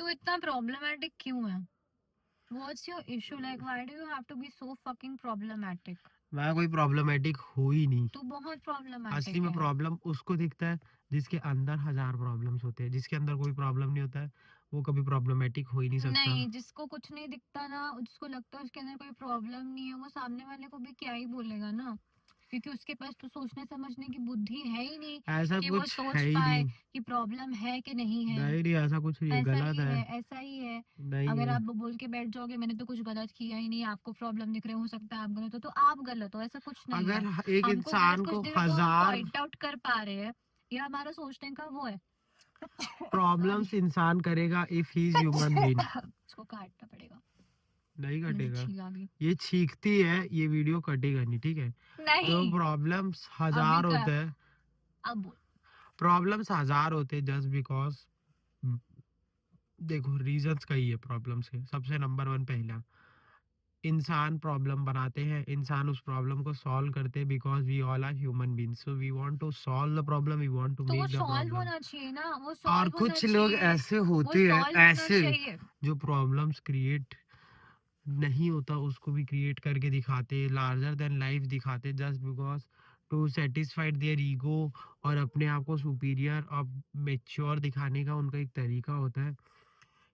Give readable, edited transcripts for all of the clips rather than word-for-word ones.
तू इतना प्रॉब्लमेटिक क्यों है? What's your issue? Like, why do you have to be so fucking problematic? मैं कोई प्रॉब्लमेटिक हो ही नहीं। तू बहुत असली problematic में है। प्रॉब्लम उसको दिखता है जिसके अंदर हजार प्रॉब्लम्स होते हैं। जिसके अंदर कोई प्रॉब्लम नहीं होता है वो कभी प्रॉब्लमेटिक हो ही नहीं सकता। नहीं, जिसको कुछ नहीं दिखता ना, जिसको लगता है उसके अंदर कोई प्रॉब्लम नहीं है, वो सामने वाले को भी क्या ही बोलेगा ना, क्योंकि उसके पास तो सोचने समझने की बुद्धि है ही नहीं ऐसा कि वो कुछ है सोच ही पाए नहीं। कि प्रॉब्लम है कि नहीं है। नहीं नहीं, ऐसा कुछ नहीं है, ऐसा गलत ही है। है, ऐसा ही है। नहीं अगर है। आप बोल के बैठ जाओगे मैंने तो कुछ गलत किया ही नहीं, आपको प्रॉब्लम दिख रहे, हो सकता है आप गलत हो, तो आप गलत हो, ऐसा कुछ नहीं है। अगर एक हमको गाइस इंसान कुछ को दिनों को हम हजार पॉइंट आउट कर पा रहे हैं, ये हमारा सोचने का वो है। प्रॉब्लम्स इंसान करेगा if he is human being. इसको काटना पड़ेगा, नहीं मुझे कटेगा। छींक आ गई। ये छींकती है, ये वीडियो कटेगा नहीं, ठीक है। तो नहीं, प्रॉब्लम्स अभी हजार का होते हैं। अब बोल। प्रॉब्लम्स हजार होते हैं जस्ट बिकॉज देखो रीजंस कई है प्रॉब्लम्स के। सबसे नंबर वन, पहला, इंसान प्रॉब्लम बनाते हैं, इंसान उस प्रॉब्लम को सॉल्व करते हैं because we all are human beings, so we want to solve the problem, we want to तो वो मेक द सॉल्व प्रॉब्लम। होना चाहिए ना, वो और सॉल्व होना कुछ लोग चाहिए, ऐसे वो होते हैं, सॉल्व होना ऐसे चाहिए। जो प्रॉब्लम्स क्रिएट नहीं होता उसको भी क्रिएट करके दिखाते, लार्जर देन लाइफ दिखाते, just because to satisfied their ego. और अपने आप को सुपीरियर और मेच्योर दिखाने का उनका एक तरीका होता है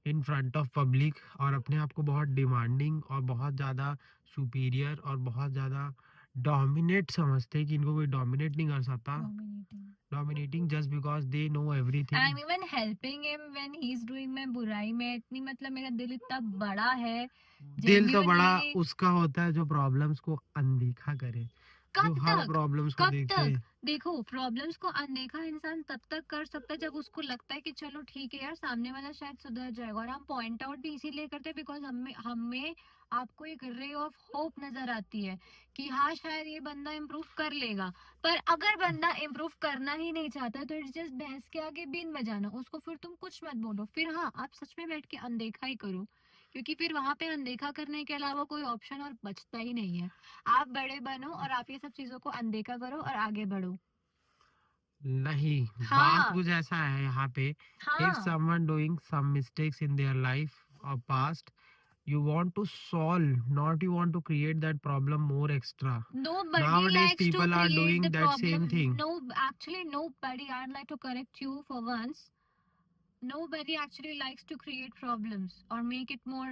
इन फ्रंट ऑफ पब्लिक। और अपने आप को बहुत डिमांडिंग और बहुत ज़्यादा सुपीरियर और बहुत ज़्यादा डोमिनेट समझते हैं कि इनको कोई डोमिनेट नहीं कर सकता। Dominating. Dominating just because they know everything. I'm even helping him when he's doing मैं बुराई में इतनी, मतलब मेरा दिल इतना बड़ा है दिल तो बड़ा genuinely। उसका होता है जो प्रॉब्लम्स को अनदेखा करे, जो कब हर तक, प्रॉब्लम्स को कब देखते तक? हैं। देखो, प्रॉब्लम्स को अनदेखा इंसान तब तक कर सकता है जब उसको लगता है कि चलो ठीक है यार, सामने वाला शायद सुधर जाएगा। और हम पॉइंट आउट भी इसीलिए करते हैं बिकॉज हमें हमें आपको एक रे ऑफ होप नजर आती है कि हाँ शायद ये बंदा इम्प्रूव कर लेगा। पर अगर बंदा इम्प्रूव करना ही नहीं चाहता तो इट्स जस्ट भैंस के आगे बीन बजाना, उसको फिर तुम कुछ मत बोलो। फिर हाँ, आप सच में बैठ के अनदेखा ही करो, क्योंकि फिर वहां पे अनदेखा करने के अलावा कोई ऑप्शन और बचता ही नहीं है। आप बड़े बनो और आप ये सब चीजों को अनदेखा करो और आगे बढ़ो। नहीं, बात हाँ, कुछ ऐसा है यहाँ पे। इफ हाँ। Someone doing some mistakes in their life और past, you want to solve, not you want to create that problem more extra. Nobody Nowadays likes to people are create doing the that same problem. thing. No, actually nobody, I'd like to correct you for once. Nobody actually likes to create problems or make it more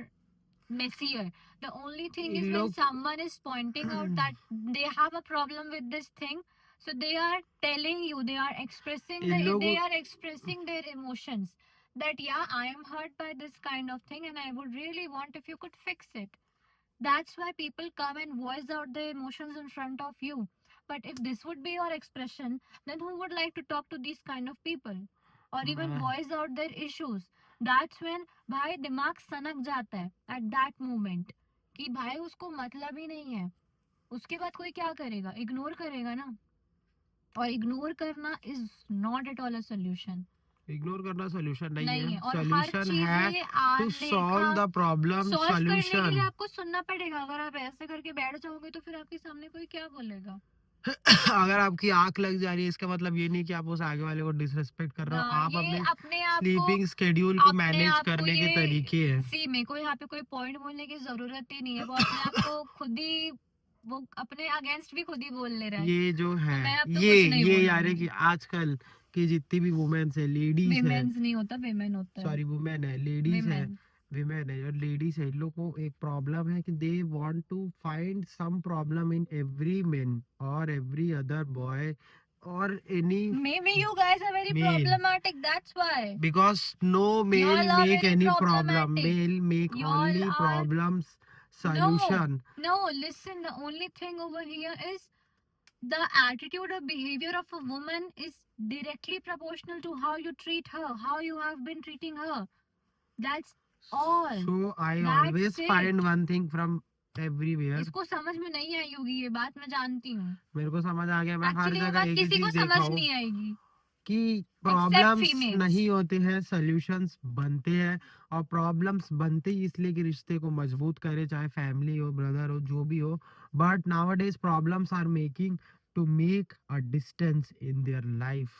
messier. The only thing in is when लोग someone is pointing out that they have a problem with this thing, so they are telling you, they are expressing in they लोगों are expressing their emotions, that yeah, I am hurt by this kind of thing and I would really want if you could fix it. That's why people come and voice out their emotions in front of you. But if this would be your expression, then who would like to talk to these kind of people or even मैं voice out their issues? That's when भाई दिमाग सनक जाता है at that moment कि भाई उसको मतलब ही नहीं है। उसके बाद कोई क्या करेगा? इग्नोर करेगा ना। और इग्नोर करना is not at all a solution. Ignore करना सोल्यूशन नहीं नहीं है। है, और हर सोल्यूशन है चीजें टू अनदेखा सॉल्व द प्रॉब्लम। सॉल्व करने के लिए सोल्यूशन आपको सुनना पड़ेगा। अगर आप ऐसे करके बैठ जाओगे तो फिर आपके सामने कोई क्या बोलेगा? अगर आपकी आंख लग जा रही है इसका मतलब ये नहीं कि आप उस आगे वाले को डिसरिस्पेक्ट कर रहे हो। आप ये अपने अपने आप को स्लीपिंग स्केड्यूल को मैनेज करने के ये तरीके हैं। सी मेरे को यहाँ पे कोई पॉइंट बोलने की जरूरत ही नहीं है। वो अपने आप को खुद ही, वो अपने अगेंस्ट भी खुद ही बोल ले रहा है। ये जो तो है मैं अब तो ये कुछ नहीं ये यार है बोलूंगी। कि आजकल की जितनी भी वुमेन्स है, लेडीज है, विमेन्स नहीं होता, विमेन होता है। सॉरी वुमेन है, लेडीज है, विमेन। विमेन है और लेडीज है, इन लोग को एक प्रॉब्लम है कि they want to find some problem in every man और एवरी अदर बॉय और any Maybe you guys are very male, problematic, that's why. because no male Y'all are make very any problem, problematic. male make Y'all only are. problems No, solution. no, listen, the only thing over here is the attitude or behavior of a woman is directly proportional to how you treat her, how you have been treating her. That's all. So I That's always it. find one thing from everywhere. इसको समझ में नहीं आई होगी, ये बात मैं जानती हूँ। मेरे को समझ आ गया, मैं हर एक्चुअली ये जगह बात एक ही किसी को चीज देखा समझ हूँ नहीं आएगी कि एक्सेप्ट प्रॉब्लम्स फीमेल्स। नहीं होते हैं, सॉल्यूशंस बनते हैं। और प्रॉब्लम्स बनते ही इसलिए कि रिश्ते को मजबूत करे, चाहे फैमिली हो, ब्रदर हो, जो भी हो। But nowadays problems are making to make a distance in their life.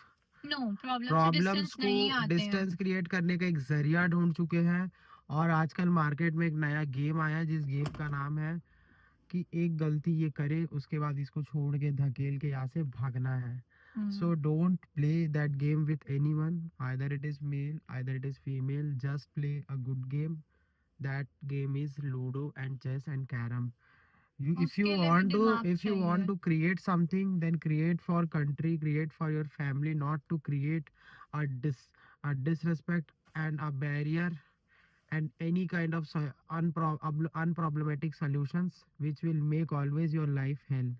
No, problem से प्रॉब्लम्स डिस्टेंस को नहीं आते हैं। डिस्टेंस क्रिएट करने का एक ज़रिया ढूँढ चुके हैं। और आजकल मार्केट में एक नया गेम आया है, जिस गेम का नाम है कि एक गलती ये करे, उसके बाद इसको छोड़ के धकेल के यहाँ से भागना है। Hmm. So don't play that game with anyone, either it is male, either it is female, just play a good game. That game is Ludo and chess and carom. You, उसके लिए भी दिमाग if you want चाहिए। to create something, then create for country, create for your family, not to create a a disrespect and a barrier and any kind of unproblematic solutions which will make always your life hell.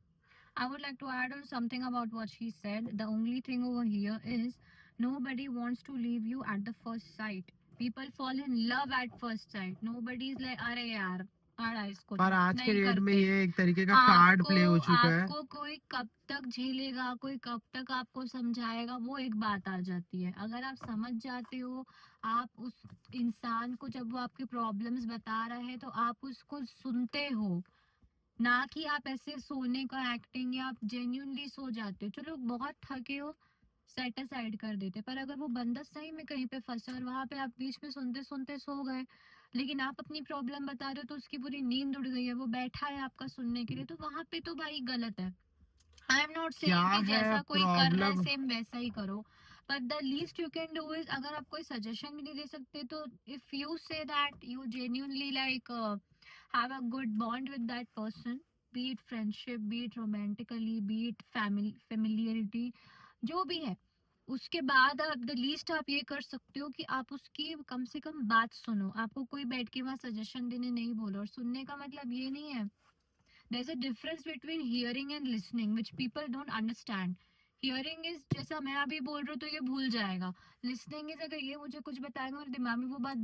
I would like to add on something about what she said. The only thing over here is nobody wants to leave you at the first sight. People fall in love at first sight. Nobody is like, अरे यार आड़ा इसको पर तो आज के नहीं date में करते। ये एक तरीके का कार्ड आपको प्ले हो चुका है। आपको कोई कब तक झेलेगा, कोई कब तक आपको समझाएगा, वो एक बात आ जाती है। अगर आप समझ जाते हो, आप उस इंसान को जब वो आपकी प्रॉब्लम्स बता रहा है तो आप उसको सुनते हो, ना कि आप ऐसे सोने का एक्टिंग या आप जेन्यूनली सो जाते हो। चलो बहुत थके हो, सेट असाइड कर देते, पर अगर वो बंदा सही में कहीं पे फंसा और वहां पे आप बीच में सुनते सुनते सो गए, लेकिन आप अपनी प्रॉब्लम बता रहे हो तो उसकी पूरी नींद उड़ गई है, वो बैठा है आपका सुनने के लिए, तो वहां पे तो भाई गलत है। आई एम नॉट क्या सेइंग कि है जैसा कोई कर रहा है प्रॉब्लम? सेम वैसा ही करो, but the least you can do is, अगर आप कोई सजेशन भी नहीं दे सकते तो if you say that you genuinely like have a good bond with that person, B it friendship, B it romantically, B it family familiarity, जो भी है, उसके बाद आप द लीस्ट आप ये कर सकते हो कि आप उसकी कम से कम बात सुनो। आपको कोई बैठ के वहां सजेशन देने नहीं बोला, और सुनने का मतलब ये नहीं है, there's a difference between hearing and listening which people don't understand. Hearing is जैसा मैं अभी बोल रही हूँ तो ये भूल जाएगा। Listening is अगर ये मुझे कुछ बताएगा मेरे दिमाग में वो बात